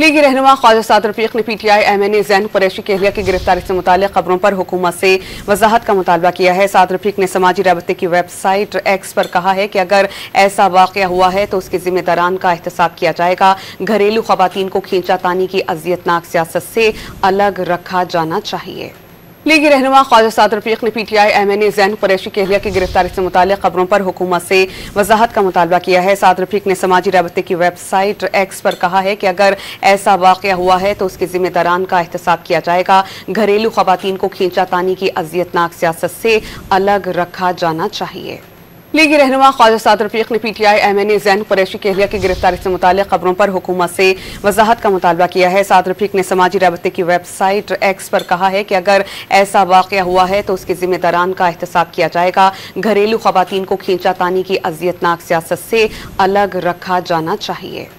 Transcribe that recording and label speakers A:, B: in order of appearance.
A: लीगी रहनुमा ख्वाजा साद रफीक ने PTI MNA ज़ैन कुरैशी की अहलिया की गिरफ्तारी से मुताल्लिक़ खबरों पर हुकूमत से वजाहत का मुतालबा किया है। साद रफीक ने समाजी राबते की वेबसाइट एक्स पर कहा है कि अगर ऐसा वाक़या हुआ है तो उसके जिम्मेदारान का एहतसाब किया जाएगा। घरेलू ख़वातीन को खींचातानी की अज़ियतनाक सियासत से अलग रखा जाना चाहिए। लीगी रहनुमा ख्वाजा साद रफीक ने PTI MNA ज़ैन कुरैशी की अहलिया की गिरफ्तारी से मुताल्लिक़ खबरों पर हुकूमत से वजाहत का मुतालबा किया है। साद रफीक ने समाजी राबते की वेबसाइट एक्स पर कहा है कि अगर ऐसा वाक़या हुआ है तो उसके जिम्मेदारान का एहतसाब किया जाएगा। घरेलू ख़वातीन को खींचातानी की अज़ियतनाक सियासत से अलग रखा जाना चाहिए। लीगी रहनुमा ख्वाजा साद रफीक ने PTI MNA ज़ैन कुरैशी की अहलिया की गिरफ्तारी से मुताल्लिक़ खबरों पर हुकूमत से वजाहत का मुतालबा किया है। साद रफीक ने समाजी राबते की वेबसाइट एक्स पर कहा है कि अगर ऐसा वाक़या हुआ है तो उसके जिम्मेदारान का एहतसाब किया जाएगा। घरेलू ख़वातीन को खींचातानी की अज़ियतनाक सियासत से अलग रखा जाना चाहिए।